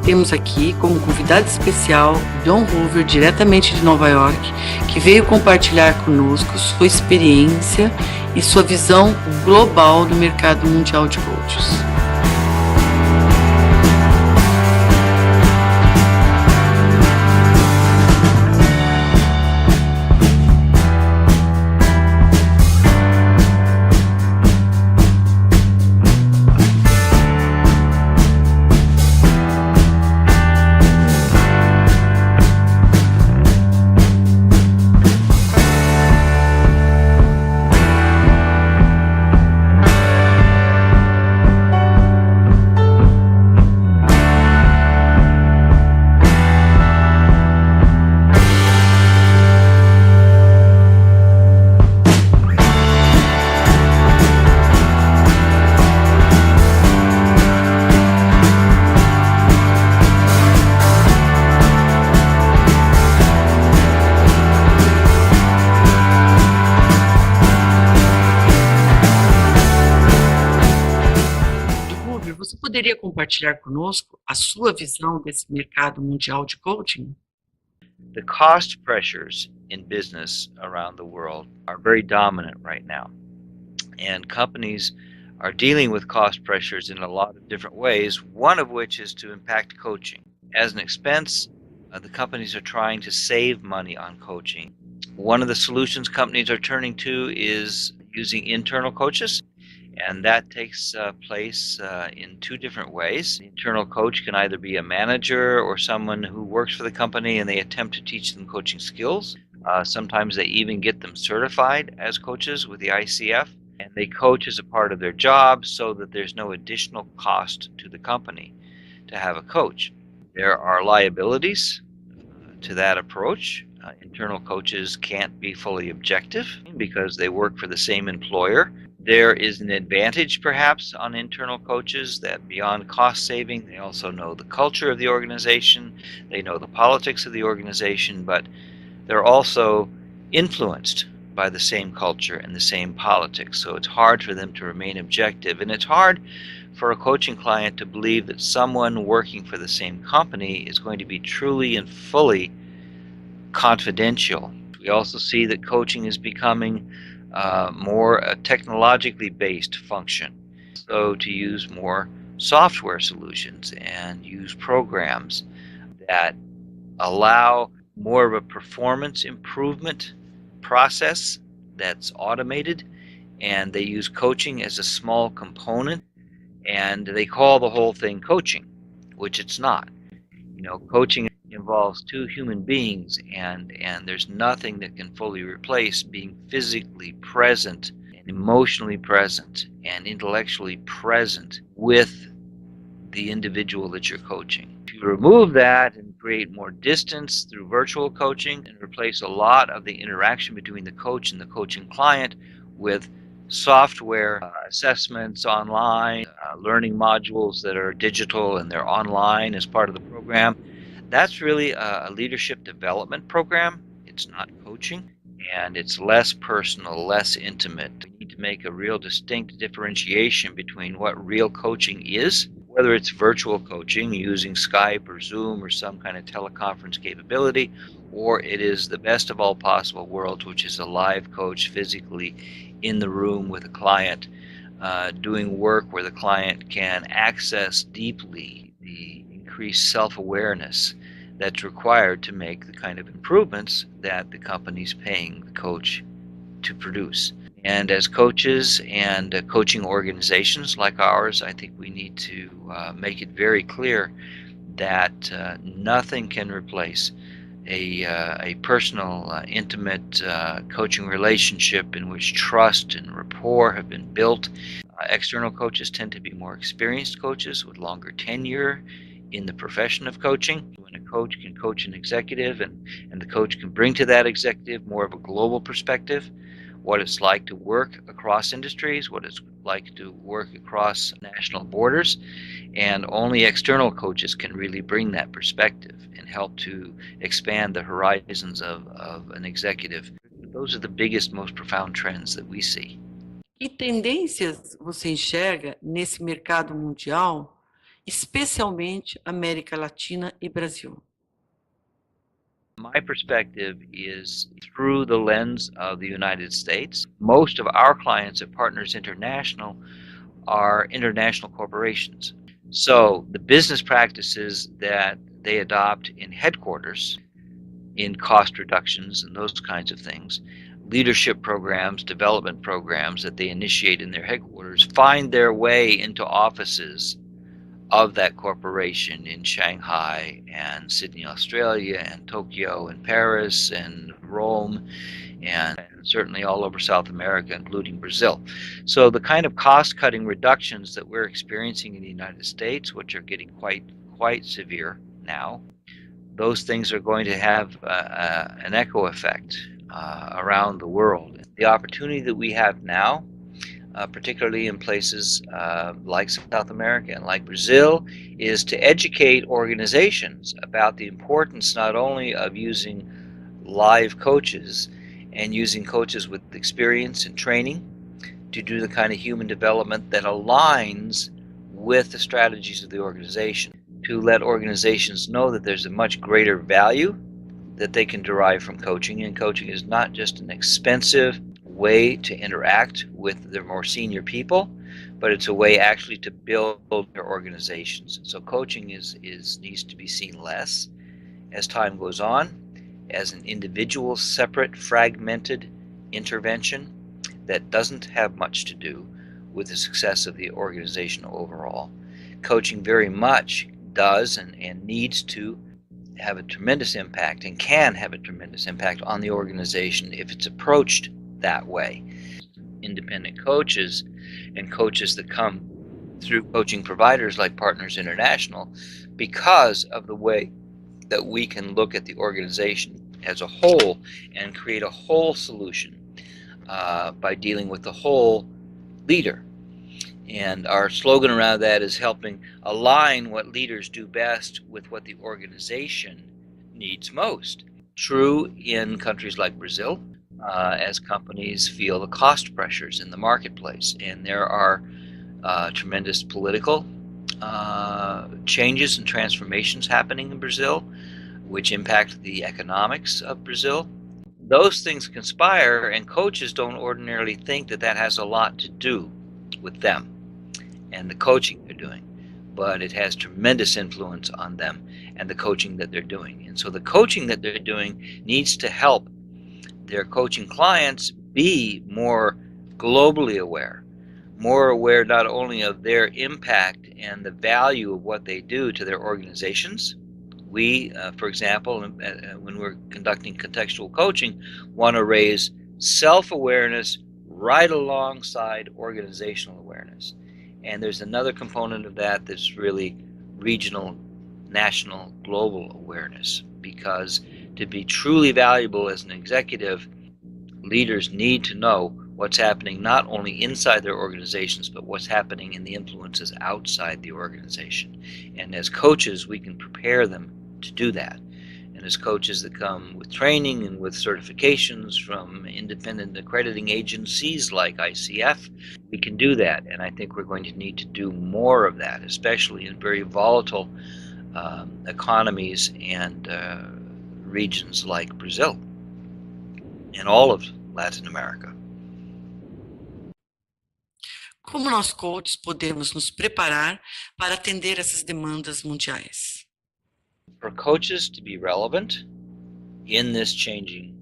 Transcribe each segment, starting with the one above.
temos aqui como convidado especial John Hoover, diretamente de Nova York, que veio compartilhar conosco sua experiência e sua visão global do mercado mundial de coaches. Você poderia compartilhar conosco a sua visão desse mercado mundial de coaching? The cost pressures in business around the world are very dominant right now. And companies are dealing with cost pressures in a lot of different ways, one of which is to impact coaching. As an expense, the companies are trying to save money on coaching. One of the solutions companies are turning to is using internal coaches. And that takes place in two different ways. The internal coach can either be a manager or someone who works for the company and they attempt to teach them coaching skills. Sometimes they even get them certified as coaches with the ICF. And they coach as a part of their job so that there's no additional cost to the company to have a coach. There are liabilities to that approach. Internal coaches can't be fully objective because they work for the same employer. There is an advantage, perhaps, on internal coaches that beyond cost saving, they also know the culture of the organization, they know the politics of the organization, but they're also influenced by the same culture and the same politics. So it's hard for them to remain objective. And it's hard for a coaching client to believe that someone working for the same company is going to be truly and fully confidential. We also see that coaching is becoming more a technologically based function. So to use more software solutions and use programs that allow more of a performance improvement process that's automated, and they use coaching as a small component, and they call the whole thing coaching, which it's not. You know, coaching involves two human beings, and there's nothing that can fully replace being physically present and emotionally present and intellectually present with the individual that you're coaching. If you remove that and create more distance through virtual coaching and replace a lot of the interaction between the coach and the coaching client with software assessments online, learning modules that are digital and they're online as part of the program, that's really a leadership development program. It's not coaching, and it's less personal, less intimate. We need to make a real distinct differentiation between what real coaching is, whether it's virtual coaching using Skype or Zoom or some kind of teleconference capability, or it is the best of all possible worlds, which is a live coach physically in the room with a client, doing work where the client can access deeply the increased self-awareness that's required to make the kind of improvements that the company's paying the coach to produce. And as coaches and coaching organizations like ours, I think we need to make it very clear that nothing can replace a personal, intimate coaching relationship in which trust and rapport have been built. External coaches tend to be more experienced coaches with longer tenure in the profession of coaching. When a coach can coach an executive and the coach can bring to that executive more of a global perspective, what it's like to work across industries, what it's like to work across national borders, and only external coaches can really bring that perspective and help to expand the horizons of an executive. Those are the biggest, most profound trends that we see. Que tendências você enxerga nesse mercado mundial especialmente América Latina e Brasil? My perspective is through the lens of the United States. Most of our clients at Partners International are international corporations. So the business practices that they adopt in headquarters, in cost reductions and those kinds of things, leadership programs, development programs that they initiate in their headquarters, find their way into offices of that corporation in Shanghai and Sydney, Australia, and Tokyo and Paris and Rome, and certainly all over South America, including Brazil. So the kind of cost-cutting reductions that we're experiencing in the United States, which are getting quite severe now, those things are going to have an echo effect around the world. The opportunity that we have now, particularly in places like South America and like Brazil, is to educate organizations about the importance not only of using live coaches and using coaches with experience and training to do the kind of human development that aligns with the strategies of the organization, to let organizations know that there's a much greater value that they can derive from coaching, and coaching is not just an expensive way to interact with their more senior people, but it's a way actually to build their organizations. So coaching needs to be seen less as time goes on as an individual, separate, fragmented intervention that doesn't have much to do with the success of the organization overall. Coaching very much does and needs to have a tremendous impact and can have a tremendous impact on the organization if it's approached that way. Independent coaches and coaches that come through coaching providers like Partners International, because of the way that we can look at the organization as a whole and create a whole solution by dealing with the whole leader. And our slogan around that is helping align what leaders do best with what the organization needs most. True in countries like Brazil, as companies feel the cost pressures in the marketplace. And there are tremendous political changes and transformations happening in Brazil, which impact the economics of Brazil. Those things conspire, and coaches don't ordinarily think that that has a lot to do with them and the coaching they're doing, but it has tremendous influence on them and the coaching that they're doing. And so the coaching that they're doing needs to help their coaching clients be more globally aware, more aware not only of their impact and the value of what they do to their organizations. We, for example, when we're conducting contextual coaching, want to raise self-awareness right alongside organizational awareness. And there's another component of that that's really regional, national, global awareness, because to be truly valuable as an executive, leaders need to know what's happening not only inside their organizations, but what's happening in the influences outside the organization. And as coaches, we can prepare them to do that. And as coaches that come with training and with certifications from independent accrediting agencies like ICF, we can do that. And I think we're going to need to do more of that, especially in very volatile economies and regions like Brazil and all of Latin America. Como nós coaches podemos nos preparar para atender essas demandas mundiais? For coaches to be relevant in this changing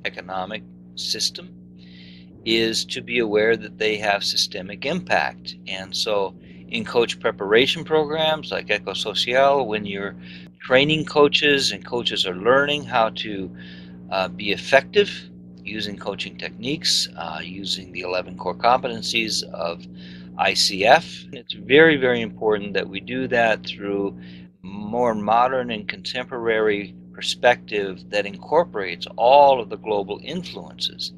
economic system is to be aware that they have systemic impact. And so in coach preparation programs like EcoSocial, when you're training coaches and coaches are learning how to be effective using coaching techniques, using the 11 core competencies of ICF, it's very, very important that we do that through more modern and contemporary perspective that incorporates all of the global influences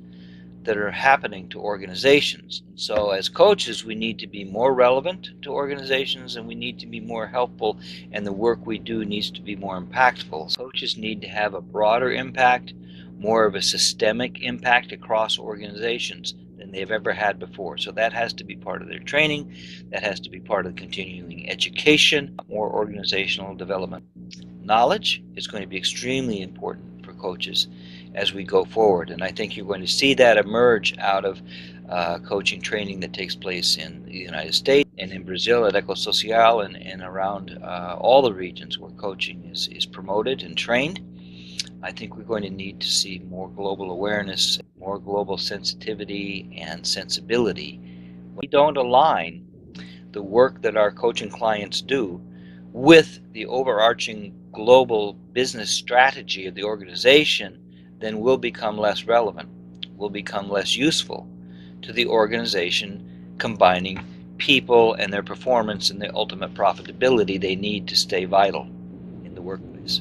that are happening to organizations. So as coaches, we need to be more relevant to organizations, and we need to be more helpful, and the work we do needs to be more impactful. Coaches need to have a broader impact, more of a systemic impact across organizations than they've ever had before. So that has to be part of their training. That has to be part of continuing education, more organizational development. Knowledge is going to be extremely important for coaches as we go forward. And I think you're going to see that emerge out of coaching training that takes place in the United States and in Brazil at Ecosocial and around all the regions where coaching is promoted and trained. I think we're going to need to see more global awareness, more global sensitivity and sensibility. We don't align the work that our coaching clients do with the overarching global business strategy of the organization, then we'll become less relevant, we'll become less useful to the organization, combining people and their performance and the ultimate profitability they need to stay vital in the workplace.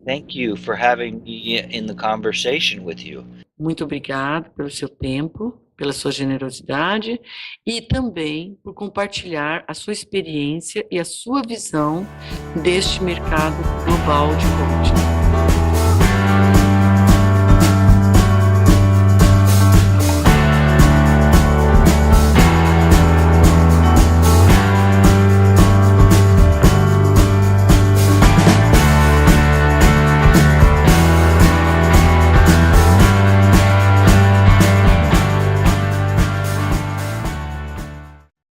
Thank you for having me in the conversation with you. Muito obrigado pelo seu tempo, pela sua generosidade e também por compartilhar a sua experiência e a sua visão deste mercado global de coaching.